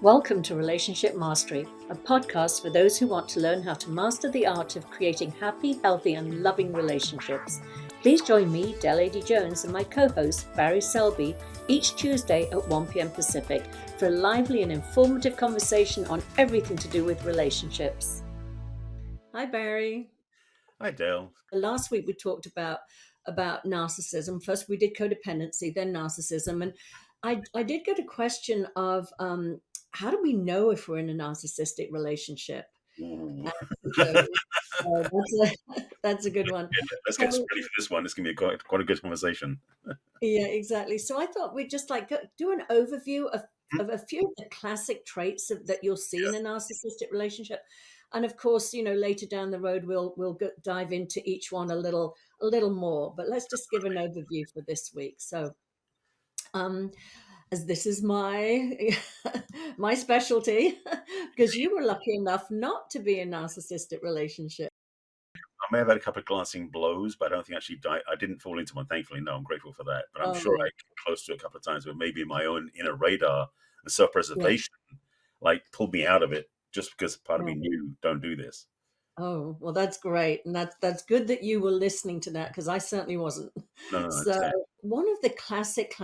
Welcome to Relationship Mastery, a podcast for those who want to learn how to master the art of creating happy, healthy, and loving relationships. Please join me, Adey-Jones, and my co-host, Barry Selby, each Tuesday at 1 p.m. Pacific for a lively and informative conversation on everything to do with relationships. Hi, Barry. Hi, Dale. Last week we talked about narcissism. First we did codependency, then narcissism. And I did get a question of how do we know if we're in a narcissistic relationship? Ooh. That's a good one. Let's get ready for this one. It's going to be quite a good conversation. Yeah, exactly. So I thought we'd just do an overview of a few of the classic traits that you'll see in a narcissistic relationship. And of course, later down the road, we'll dive into each one a little more. But let's just give an overview for this week. So, as this is my my specialty, because you were lucky enough not to be in a narcissistic relationship. I may have had a couple of glancing blows, but I don't think actually I didn't fall into one. Thankfully, no, I'm grateful for that. But I'm sure I came close to a couple of times where maybe my own inner radar and self-preservation pulled me out of it just because part of me knew don't do this. Oh, well, that's great. And that's good that you were listening to that, because I certainly wasn't. No, So one of the classic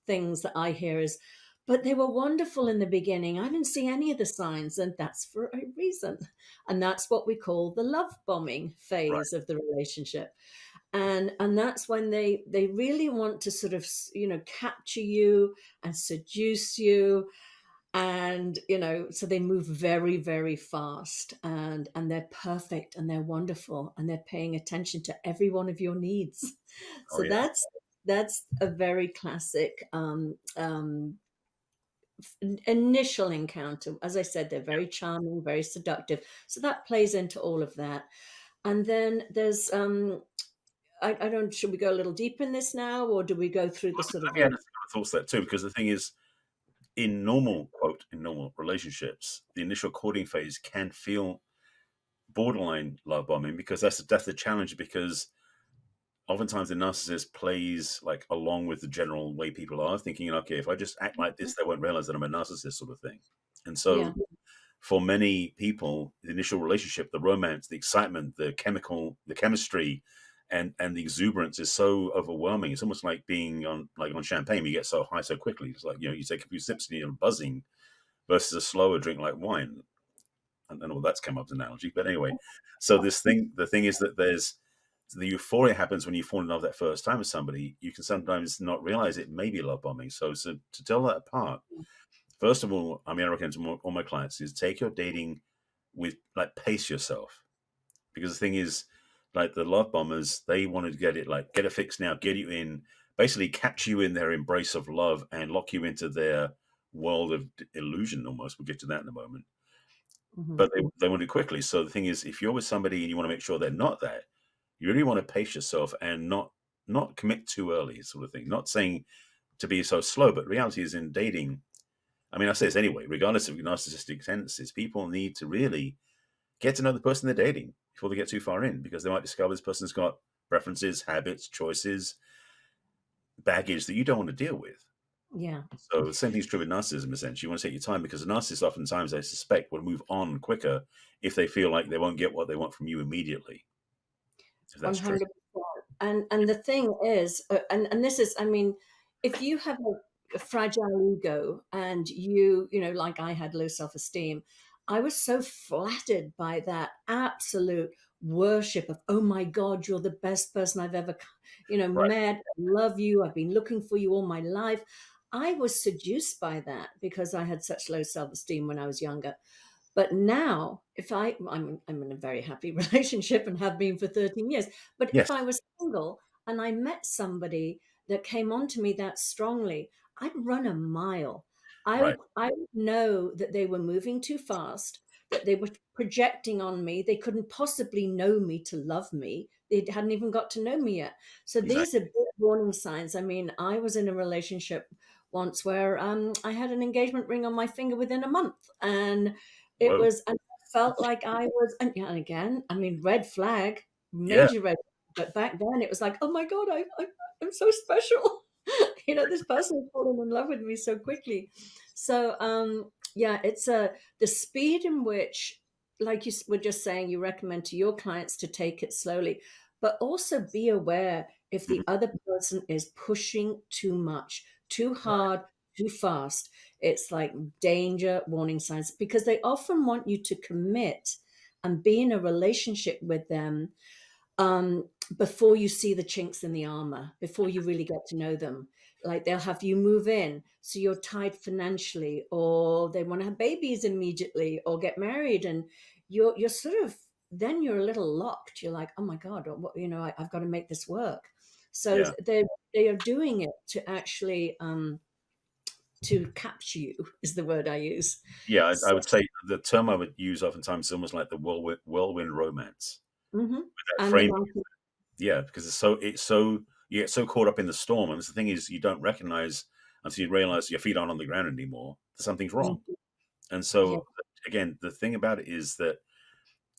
things that I hear is, but they were wonderful in the beginning. I didn't see any of the signs, and that's for a reason. And that's what we call the love bombing phase of the relationship. And that's when they really want to sort of, capture you and seduce you. And so they move very, very fast, and they're perfect, and they're wonderful, and they're paying attention to every one of your needs. So that's a very classic initial encounter. As I said, they're very charming, very seductive, so that plays into all of that. And then there's I don't, should we go a little deep in this now, or do we go through the sort of I thought that too, because the thing is, in normal relationships, the initial courting phase can feel borderline love bombing, because that's the challenge, because oftentimes the narcissist plays along with the general way people are, thinking, okay, if I just act like this, they won't realize that I'm a narcissist, sort of thing. And so for many people, the initial relationship, the romance, the excitement, the chemistry, and the exuberance is so overwhelming. It's almost like being on champagne. You get so high so quickly. It's like, you take a few sips and you're buzzing, versus a slower drink like wine. I don't know if that's come up as an analogy, but anyway. So the thing is that the euphoria happens when you fall in love that first time with somebody. You can sometimes not realize it may be love bombing. So to tell that apart, first of all, I recommend to all my clients is take your dating with pace yourself, because the thing is, the love bombers, they want to get it fixed now, get you in, basically capture you in their embrace of love and lock you into their world of illusion almost. We'll get to that in a moment. But they want it quickly. So the thing is, if you're with somebody and you want to make sure they're not that, you really want to pace yourself and not commit too early, sort of thing. Not saying to be so slow, but reality is, in dating, I say this anyway, regardless of narcissistic tendencies, people need to really get to know the person they're dating before they get too far in, because they might discover this person's got preferences, habits, choices, baggage that you don't want to deal with. Yeah. So the same thing's true with narcissism, essentially. You want to take your time, because the narcissist oftentimes, I suspect, will move on quicker if they feel like they won't get what they want from you immediately. If that's 100%. True. And the thing is, and this is, if you have a fragile ego, and like I had low self-esteem, I was so flattered by that absolute worship of, oh my God, you're the best person I've ever, met. I love you. I've been looking for you all my life. I was seduced by that because I had such low self-esteem when I was younger. But now, if I'm in a very happy relationship and have been for 13 years. But if I was single and I met somebody that came on to me that strongly, I'd run a mile. I would know that they were moving too fast, that they were projecting on me. They couldn't possibly know me to love me. They hadn't even got to know me yet. So these are big warning signs. I was in a relationship once where I had an engagement ring on my finger within a month, and it was, and I felt like I was, and again, red flag, major red. But back then, it was like, oh my God, I'm so special. This person has fallen in love with me so quickly. So, yeah, it's the speed in which, like you were just saying, you recommend to your clients to take it slowly, but also be aware if Mhm. the other person is pushing too much, too Right. hard, too fast. It's like danger, warning signs, because they often want you to commit and be in a relationship with them before you see the chinks in the armor, before you really get to know them. Like they'll have you move in, so you're tied financially, or they want to have babies immediately, or get married, and you're sort of then you're a little locked. You're like, oh my god, I've got to make this work. So Yeah. they are doing it to actually to capture you is the word I use. Yeah, I So, would say the term I would use oftentimes is almost like the whirlwind romance. mhm. That And the frame, narcissist, yeah, because it's so you get so caught up in the storm, and the thing is, you don't recognize until you realize your feet aren't on the ground anymore that something's wrong. And yeah, so, again, the thing about it is that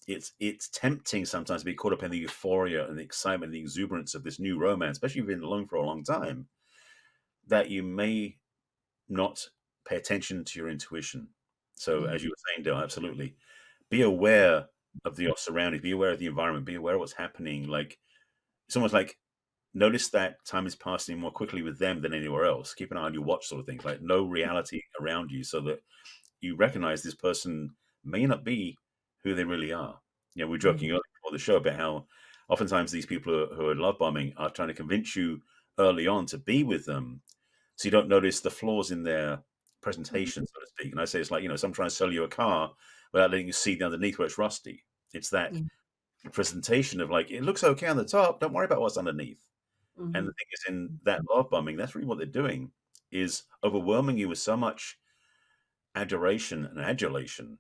it's tempting sometimes to be caught up in the euphoria and the excitement, the exuberance of this new romance, especially if you've been alone for a long time, that you may not pay attention to your intuition. So, yeah, as you were saying, Dale, absolutely be aware of your surroundings, be aware of the environment, be aware of what's happening. Like it's almost like notice that time is passing more quickly with them than anywhere else. Keep an eye on your watch, sort of things. Like no reality around you, so that you recognize this person may not be who they really are. We were yeah, joking earlier before the show about how oftentimes these people who are love bombing are trying to convince you early on to be with them, so you don't notice the flaws in their presentation, so to speak. And I say it's like some trying to sell you a car without letting you see the underneath where it's rusty. It's that yeah. presentation of like it looks okay on the top. Don't worry about what's underneath. And the Mhm. thing is, in that love bombing, that's really what they're doing is overwhelming you with so much adoration and adulation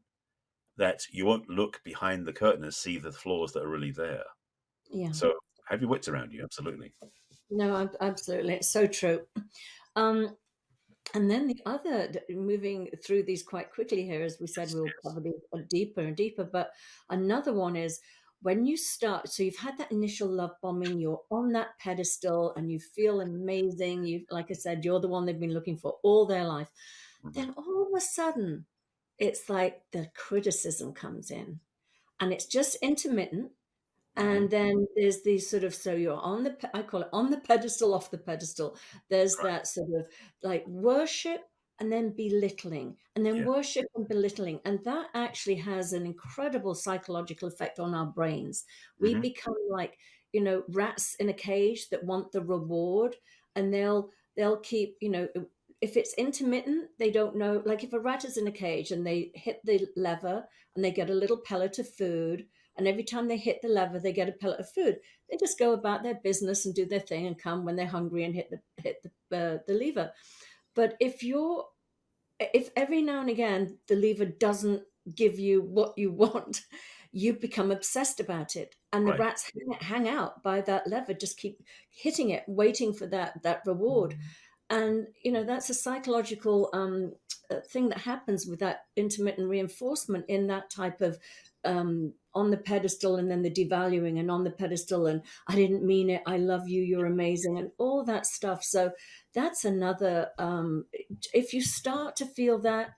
that you won't look behind the curtain and see the flaws that are really there. Yeah. So have your wits around you, absolutely. No, absolutely. It's so true. Um, and then the other, moving through these quite quickly here, as we said, Yes, we'll yes. cover these deeper and deeper. But another one is when you start, so you've had that initial love bombing, you're on that pedestal and you feel amazing. Like I said, you're the one they've been looking for all their life. Mhm. Then all of a sudden, it's like the criticism comes in and it's just intermittent. Mhm. And then there's these sort of, so you're on the, I call it on the pedestal, off the pedestal. There's Right. that sort of like worship and then belittling, and then Yeah. worship and belittling. And that actually has an incredible psychological effect on our brains. We Mhm. become like, rats in a cage that want the reward, and they'll keep, if it's intermittent, they don't know. Like if a rat is in a cage and they hit the lever and they get a little pellet of food, and every time they hit the lever, they get a pellet of food. They just go about their business and do their thing and come when they're hungry and hit the lever. But if every now and again the lever doesn't give you what you want, you become obsessed about it, and the Right. rats hang out by that lever, just keep hitting it, waiting for that reward. And that's a psychological thing that happens with that intermittent reinforcement in that type of on the pedestal and then the devaluing, and on the pedestal and I didn't mean it, I love you, you're amazing, and all that stuff. So that's another, if you start to feel that.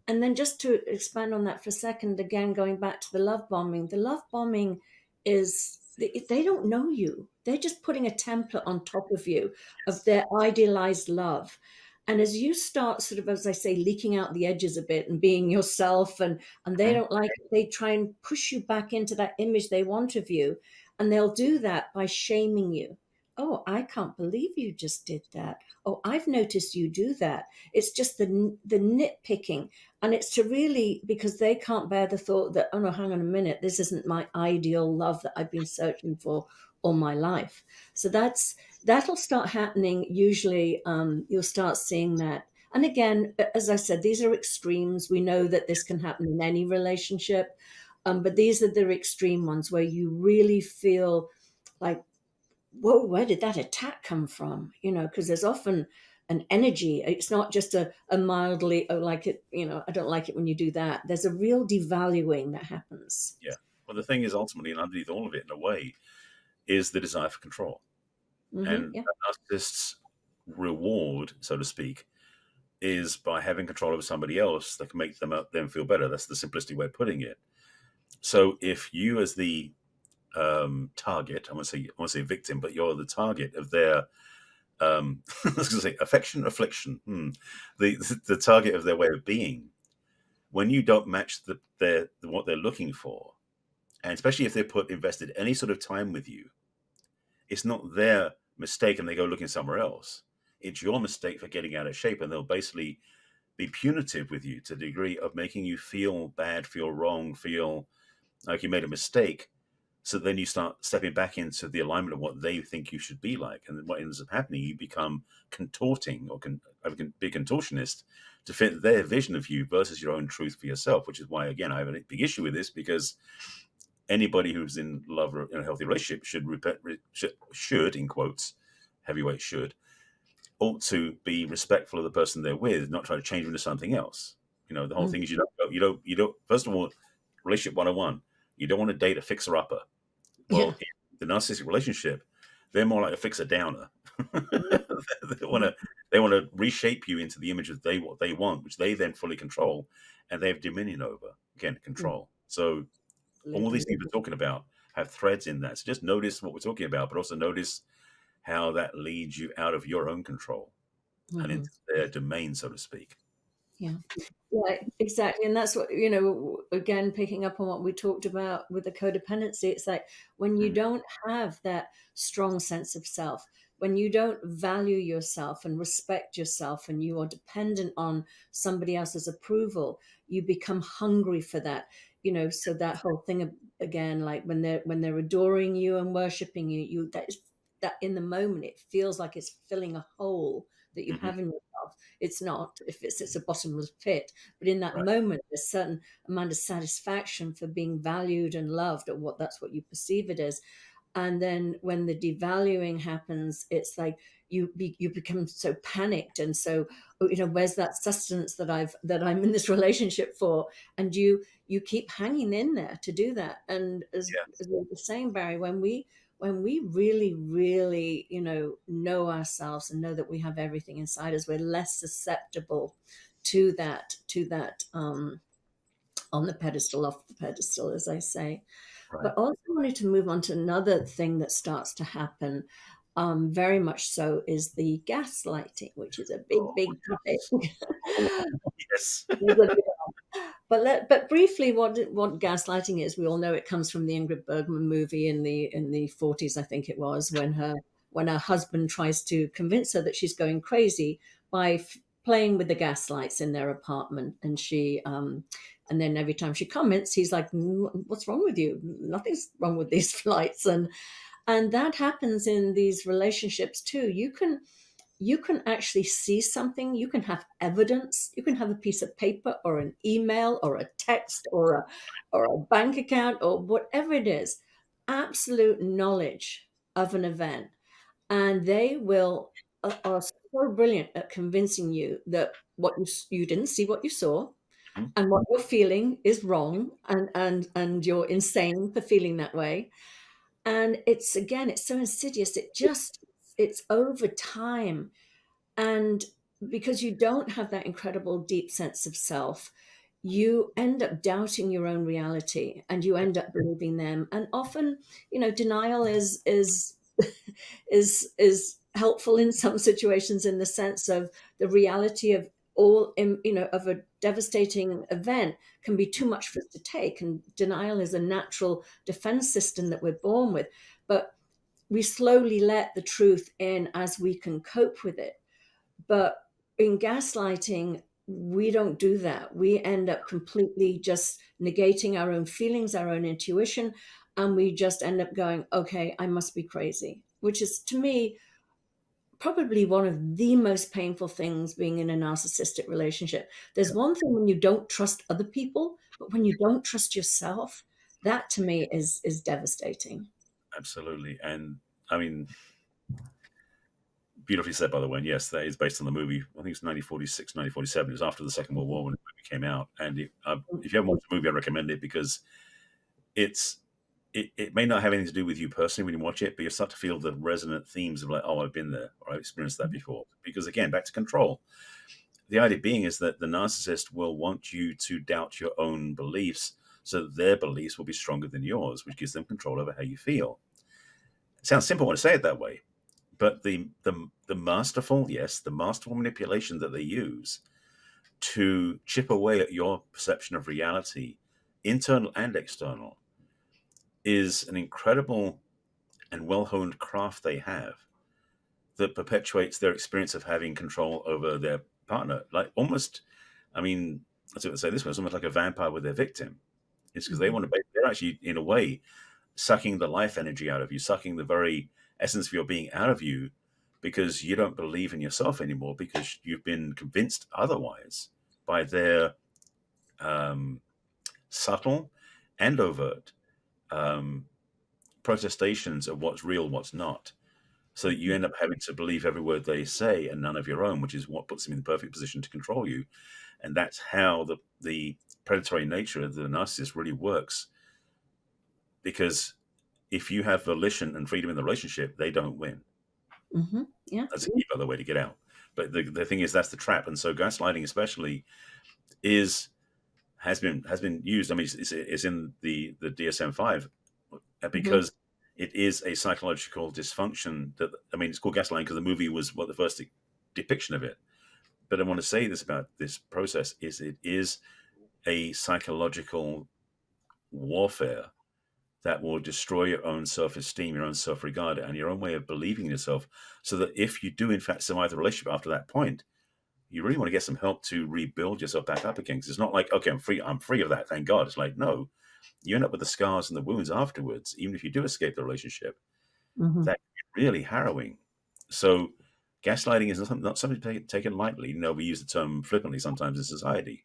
And then just to expand on that for a second, again, going back to the love bombing is they don't know you. They're just putting a template on top of you of Yes. their idealized love. And as you start sort of, as I say, leaking out the edges a bit and being yourself, and they Mhm. don't like it, they try and push you back into that image they want of you. And they'll do that by shaming you. Oh, I can't believe you just did that. Oh, I've noticed you do that. It's just the nitpicking, and it's to really, because they can't bear the thought that, oh no, hang on a minute, this isn't my ideal love that I've been searching for all my life. So that'll start happening. Usually, you'll start seeing that. And again, as I said, these are extremes. We know that this can happen in any relationship, but these are the extreme ones where you really feel like, whoa, where did that attack come from? Because there's often an energy. It's not just a mildly, oh, like it, I don't like it when you do that. There's a real devaluing that happens. Yeah. Well, the thing is, ultimately, and underneath all of it, in a way, is the desire for control. Mm-hmm. And Yeah. narcissists, reward, so to speak, is by having control over somebody else that can make them feel better. That's the simplistic way of putting it. So if you, as the target, I want to say victim, but you're the target of their I was going to say affection, affliction, the target of their way of being. When you don't match what they're looking for, and especially if they invested any sort of time with you, it's not their mistake and they go looking somewhere else. It's your mistake for getting out of shape, and they'll basically be punitive with you to the degree of making you feel bad, feel wrong, feel like you made a mistake. So then you start stepping back into the alignment of what they think you should be like. And what ends up happening, you become contorting or be a contortionist to fit their vision of you versus your own truth for yourself, which is why, again, I have a big issue with this, because anybody who's in love or in a healthy relationship should, in quotes, heavyweight should, ought to be respectful of the person they're with, not try to change them into something else. The whole Mm. thing is you don't, first of all, relationship 101, you don't want to date a fixer upper. Yeah. Well, in the narcissistic relationship, they're more like a fixer downer. they want to they want to reshape you into the image of what they want, which they then fully control, and they have dominion over. Again, control. So all these Absolutely. things we're talking about have threads in that. So just notice what we're talking about, but also notice how that leads you out of your own control and Hmm. into their domain, so to speak. Yeah. Yeah, exactly. And that's what, again, picking up on what we talked about with the codependency, it's like when you Mhm. don't have that strong sense of self, when you don't value yourself and respect yourself, and you are dependent on somebody else's approval, you become hungry for that. So that whole thing again, like when they're adoring you and worshiping you, that in the moment it feels like it's filling a hole that you Mhm. have in yourself. It's not, if it's a bottomless pit, but in that Right. moment there's a certain amount of satisfaction for being valued and loved, or that's what you perceive it as. And then when the devaluing happens, it's like you become so panicked, and so, where's that sustenance that I'm in this relationship for? And you keep hanging in there to do that. And as we were saying, Barry, when we really, really, know ourselves and know that we have everything inside us, we're less susceptible to that on the pedestal, off the pedestal, as I say. Right. But also wanted to move on to another thing that starts to happen, very much so, is the gaslighting, which is a big, Oh, big topic. oh, yes. But briefly, what gaslighting is, we all know it comes from the Ingrid Bergman movie in the 40s, I think it was, when her husband tries to convince her that she's going crazy by playing with the gaslights in their apartment, and then every time she comments, he's like, "What's wrong with you? Nothing's wrong with these lights." And that happens in these relationships too. You can actually see something, you can have evidence, you can have a piece of paper or an email or a text or a bank account or whatever it is, absolute knowledge of an event, and they will are so brilliant at convincing you that what you didn't see what you saw, Mhm. and what you're feeling is wrong, and you're insane for feeling that way. And it's so insidious, it's over time. And because you don't have that incredible deep sense of self, you end up doubting your own reality, and you end up believing them. And often, denial is helpful in some situations, in the sense of the reality of of a devastating event can be too much for us to take, and denial is a natural defense system that we're born with. But we slowly let the truth in as we can cope with it. But in gaslighting, we don't do that. We end up completely just negating our own feelings, our own intuition, and we just end up going, okay, I must be crazy, which is, to me, probably one of the most painful things being in a narcissistic relationship. There's one thing when you don't trust other people, but when you don't trust yourself, that to me is devastating. Absolutely. And I mean, beautifully said, by the way. And yes, that is based on the movie. I think it's 1946, 1947. It was after the Second World War when the movie came out. And if you haven't watched the movie, I recommend it because it's it may not have anything to do with you personally when you watch it, but you start to feel the resonant themes of like, oh, I've been there, or I've experienced that before. Because again, back to control. The idea being is that the narcissist will want you to doubt your own beliefs so that their beliefs will be stronger than yours, which gives them control over how you feel. It sounds simple when I say it that way, but the masterful, yes, the masterful manipulation that they use to chip away at your perception of reality, internal and external, is an incredible and well honed craft they have that perpetuates their experience of having control over their partner. Like almost, I mean, I was going to say this one, it's almost like a vampire with their victim. It's because they Mhm. want to, they're actually, in a way, sucking the life energy out of you, sucking the very essence of your being out of you because you don't believe in yourself anymore because you've been convinced otherwise by their um, subtle and overt um, protestations of what's real, what's not. So that you Mhm. end up having to believe every word they say and none of your own, which is what puts them in the perfect position to control you. And that's how the predatory nature of the narcissist really works. Because if you have volition and freedom in the relationship, they don't win. Mhm. Yeah. That's a key, by the way, to get out. But the thing is, that's the trap. And so gaslighting, especially, is has been used. I mean, it's in the DSM-5 Mhm. because it is a psychological dysfunction. That I mean, it's called gaslighting because the movie was what the first depiction of it. But I want to say this about this process is it is a psychological warfare that will destroy your own self-esteem, your own self-regard, and your own way of believing in yourself. So that if you do in fact survive the relationship after that point, you really want to get some help to rebuild yourself back up again. Because it's not like, okay, I'm free of that, thank God. It's like, no, you end up with the scars and the wounds afterwards, even if you do escape the relationship. Mhm. That can be really harrowing. So gaslighting is not something taken lightly. We use the term flippantly sometimes in society.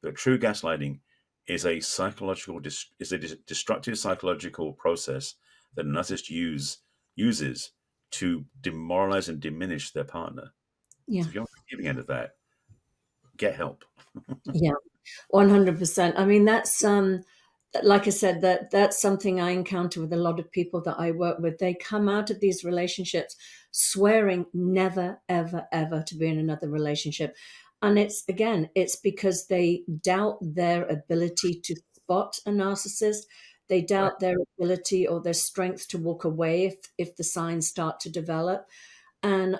But true gaslighting is a destructive psychological process that a narcissist uses to demoralize and diminish their partner. Yeah. So if you're on the receiving end of that, get help. Yeah. 100%. I mean, that's like I said, that's something I encounter with a lot of people that I work with. They come out of these relationships swearing never, ever, ever to be in another relationship. And it's again, it's because they doubt their ability to spot a narcissist. They Right. doubt their ability or their strength to walk away if the signs start to develop. And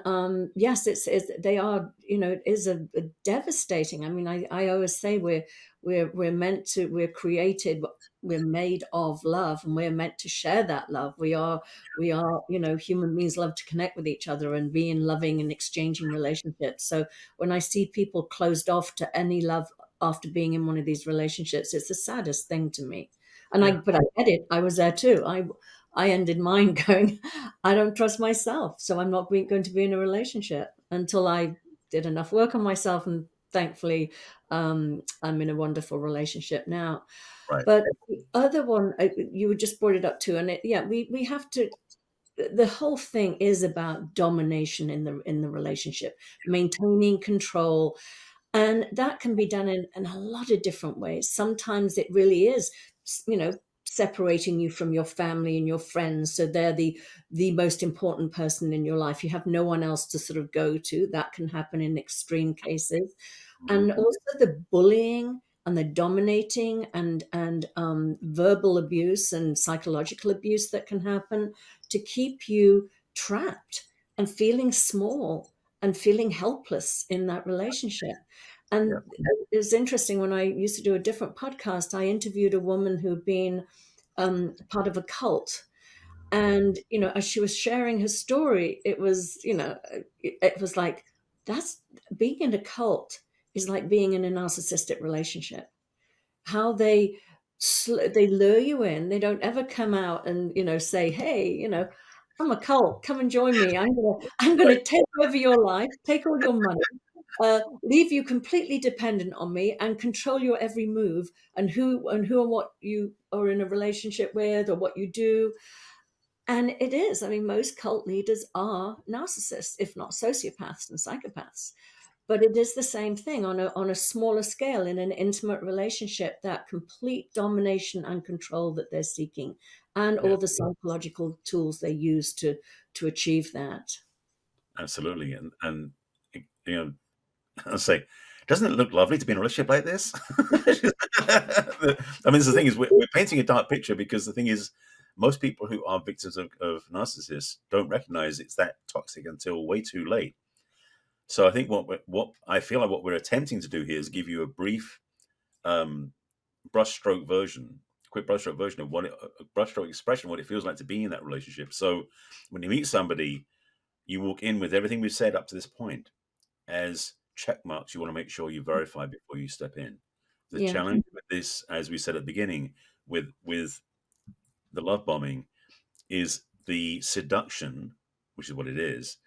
yes, it's they are, it is a devastating. I mean, I always say we're meant to, we're created, we're made of love, and we're meant to share that love. We are, human beings love to connect with each other and be in loving and exchanging relationships. So when I see people closed off to any love after being in one of these relationships, it's the saddest thing to me. And Yeah. but I get it. I was there too. I ended mine going, I don't trust myself, so I'm not going to be in a relationship until I did enough work on myself. And thankfully, I'm in a wonderful relationship now. Right. But the other one, you just brought it up too, and yeah, we have to. The whole thing is about domination in the relationship, maintaining control, and that can be done in a lot of different ways. Sometimes it really is, separating you from your family and your friends. So they're the most important person in your life. You have no one else to sort of go to. That can happen in extreme cases. Hmm. And also the bullying and the dominating and verbal abuse and psychological abuse that can happen to keep you trapped and feeling small and feeling helpless in that relationship. Yeah. And it was interesting when I used to do a different podcast, I interviewed a woman who'd been part of a cult. And, as she was sharing her story, it was, it was like, that's being in a cult is like being in a narcissistic relationship. How they lure you in. They don't ever come out and, say, hey, I'm a cult. Come and join me. I'm gonna take over your life, take all your money, leave you completely dependent on me, and control your every move and who and what you are in a relationship with or what you do. And it is. I mean, most cult leaders are narcissists, if not sociopaths and psychopaths. But it is the same thing on a smaller scale in an intimate relationship, that complete domination and control that they're seeking, and Yeah, all the psychological tools they use to achieve that. absolutely. And you know, I'll say, doesn't it look lovely to be in a relationship like this? I mean, the thing is, we're painting a dark picture because the thing is, most people who are victims of narcissists don't recognize it's that toxic until way too late. So I think what I feel like what we're attempting to do here is give you a brief um, brushstroke version, quick brushstroke version of a brushstroke expression of what it feels like to be in that relationship. So when you meet somebody, you walk in with everything we've said up to this point as check marks. You want to make sure you verify before you step in. The Yeah. challenge with this, as we said at the beginning, with the love bombing, is the seduction, which is what it is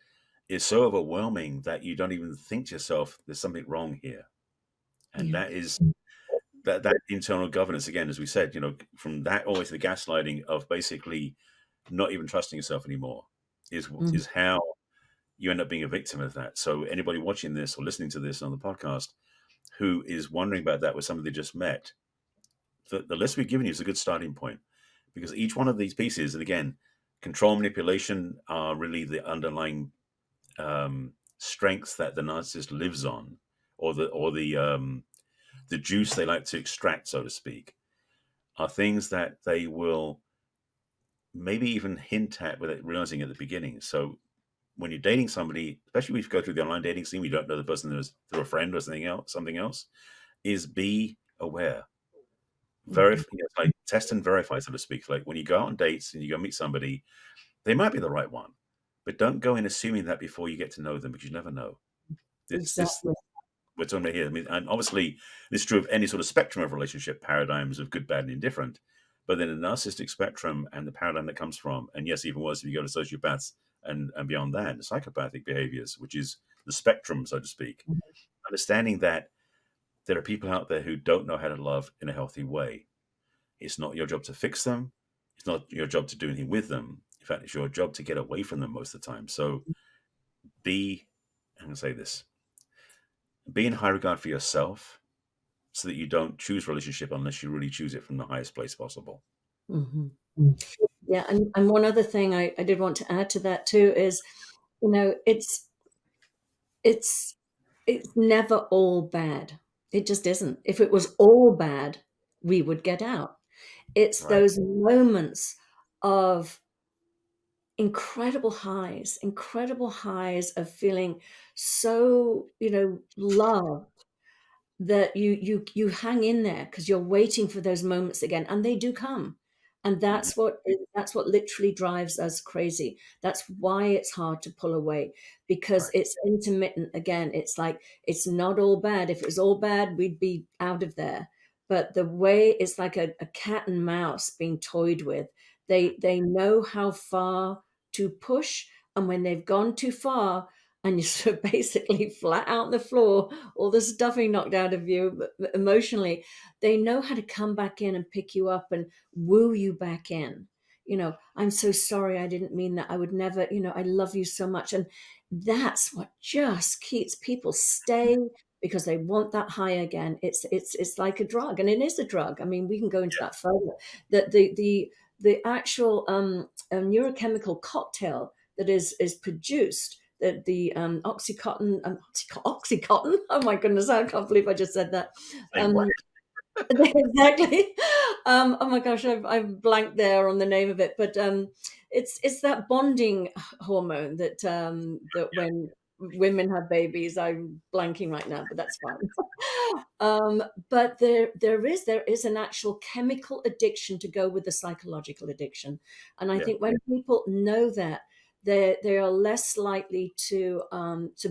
so overwhelming that you don't even think to yourself, "There's something wrong here," and Yeah. that is that internal governance again, as we said, from that always the gaslighting of basically not even trusting yourself anymore is Mhm. is how you end up being a victim of that. So anybody watching this or listening to this on the podcast who is wondering about that with somebody they just met, the list we've given you is a good starting point because each one of these pieces, and again, control manipulation are really the underlying strengths that the narcissist lives on, or the juice they like to extract, so to speak, are things that they will maybe even hint at without realizing at the beginning. So when you're dating somebody, especially if you go through the online dating scene, you don't know the person through a friend or something else, is be aware. Mhm. Like test and verify, so to speak. Like when you go out on dates and you go meet somebody, they might be the right one, but don't go in assuming that before you get to know them because you never know. This Exactly. we're talking about here. I mean, and obviously this is true of any sort of spectrum of relationship paradigms of good, bad, and indifferent. But then the narcissistic spectrum and the paradigm that comes from, and yes, even worse if you go to sociopaths and beyond that, the psychopathic behaviors, which is the spectrum, so to speak. Understanding that there are people out there who don't know how to love in a healthy way. It's not your job to fix them. It's not your job to do anything with them. In fact, it's your job to get away from them most of the time. So be, I'm going to say this, be in high regard for yourself so that you don't choose relationship unless you really choose it from the highest place possible. Mhm. Yeah, and one other thing I did want to add to that too is, you know, it's it's never all bad. It just isn't. If it was all bad, we would get out. It's Right. those moments of incredible highs of feeling so, loved, that you hang in there because you're waiting for those moments again, and they do come. And Mhm. that's what literally drives us crazy. That's why it's hard to pull away, because Right. it's intermittent again. It's like it's not all bad. If it was all bad, we'd be out of there. But the way it's like a cat and mouse being toyed with. They know how far to push, and when they've gone too far, and you're sort of basically flat out on the floor, all the stuffing knocked out of you emotionally, they know how to come back in and pick you up and woo you back in. I'm so sorry, I didn't mean that. I would never, I love you so much. And that's what just keeps people staying, because they want that high again. It's like a drug, and it is a drug. I mean, we can go into that further. The actual neurochemical cocktail that is produced, the oxycontin, oxycontin. Oh my goodness, I can't believe I just said that. Say what? Um, exactly. Oh my gosh, I've blanked there on the name of it, but it's that bonding hormone that when women have babies, I'm blanking right now, but that's fine. But there is an actual chemical addiction to go with the psychological addiction, and I Yeah. think when people know that, they are less likely to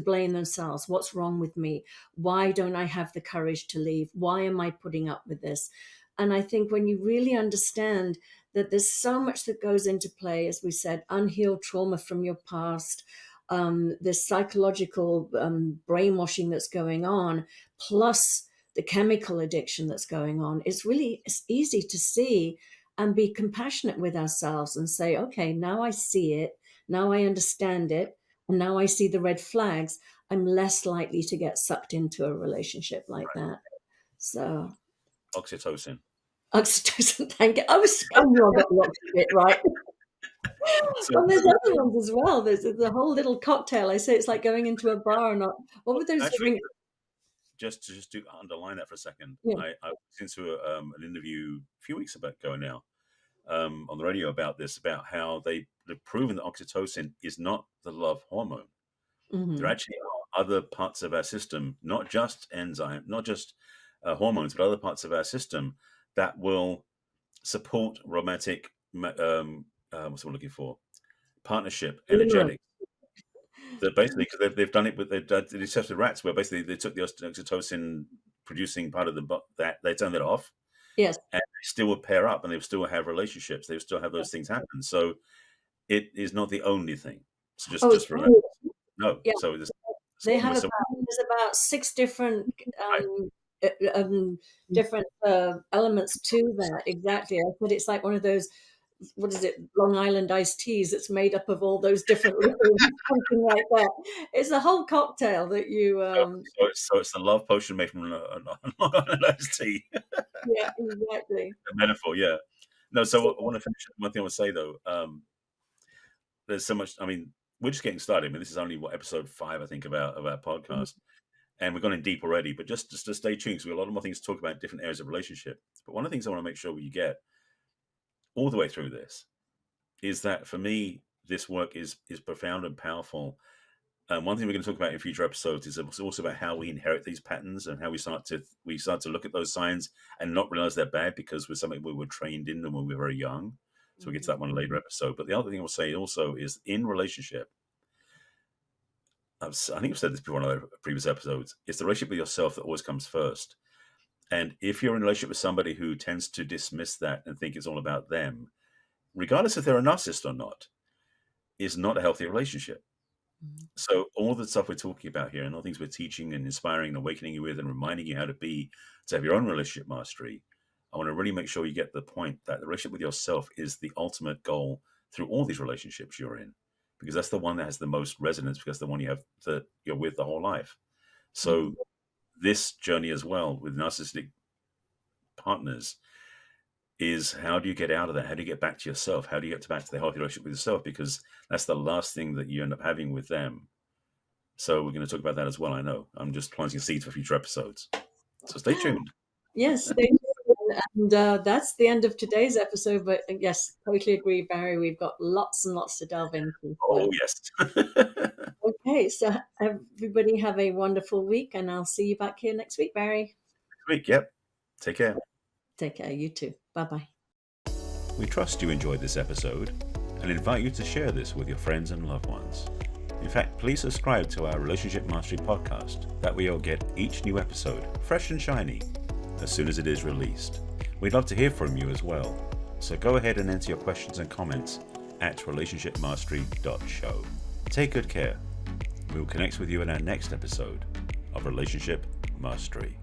blame themselves. What's wrong with me? Why don't I have the courage to leave? Why am I putting up with this? And I think when you really understand that there's so much that goes into play, as we said, unhealed trauma from your past, this psychological brainwashing that's going on, plus the chemical addiction that's going on, it's easy to see and be compassionate with ourselves and say, okay, now I see it, now I understand it, and now I see the red flags. I'm less likely to get sucked into a relationship like Right. that. So Oxytocin. oxytocin, thank you. I knew I got the oxy bit right. So, Well, there's other ones as well. There's the whole little cocktail. I say it's like going into a bar. Not what were those actually, drinks? just to underline that for a second, Yeah. I was into an interview a few weeks ago now on the radio about this, about how they've proven that oxytocin is not the love hormone. There Hmm. actually are other parts of our system, not just not just hormones, but other parts of our system that will support romantic, what's what I'm looking for? Partnership, energetic. That basically, because they've done it with they tested rats, where basically they took the oxytocin producing part of that they turned it off, Yes. and they still would pair up, and they would still have relationships. They would still have those things happen. So it is not the only thing. So Oh, just for that, no. yeah. So there's They same have with some there's about six different right, uh, um, different elements to that. Exactly. I said it's like one of those. What is it? Long Island iced teas that's made up of all those different liquids, something like that. It's a whole cocktail that you. so it's the love potion made from an iced tea. Yeah, exactly. A metaphor, yeah. No, So, so I want to finish. One thing I want to say though, there's so much. I mean, we're just getting started. I mean, this is only what episode 5, I think, of our podcast, and we've gone in deep already. But just to stay tuned, because we have a lot more things to talk about in different areas of relationship. But one of the things I want to make sure you get all the way through this is that for me, this work is profound and powerful. One thing we're going to talk about in future episodes is also about how we inherit these patterns and how we start to look at those signs and not realize they're bad because we're something we were trained in them when we were very young. So we'll get to that one later episode. But the other thing I'll say also is in relationship, I think I've said this before in other previous episodes, it's the relationship with yourself that always comes first. And if you're in a relationship with somebody who tends to dismiss that and think it's all about them, regardless if they're a narcissist or not, is not a healthy relationship. So all the stuff we're talking about here and all the things we're teaching and inspiring and awakening you with and reminding you how to have your own relationship mastery, I want to really make sure you get the point that the relationship with yourself is the ultimate goal through all these relationships you're in, because that's the one that has the most resonance, because the one you're with the whole life. So this journey as well with narcissistic partners is, how do you get out of that? How do you get back to yourself? How do you get back to the healthy relationship with yourself? Because that's the last thing that you end up having with them. So we're going to talk about that as well. I know I'm just planting seeds for future episodes. So stay tuned. yes, and that's the end of today's episode. But yes, totally agree, Barry. We've got lots and lots to delve into. Oh, So. yes. Okay, so everybody have a wonderful week, and I'll see you back here next week, Barry. Sweet. Yep. Take care. Take care, you too. Bye bye. We trust you enjoyed this episode and invite you to share this with your friends and loved ones. In fact, please subscribe to our Relationship Mastery podcast. That way you'll get each new episode fresh and shiny as soon as it is released. We'd love to hear from you as well. So go ahead and enter your questions and comments at relationshipmastery.show. Take good care. We will connect with you in our next episode of Relationship Mastery.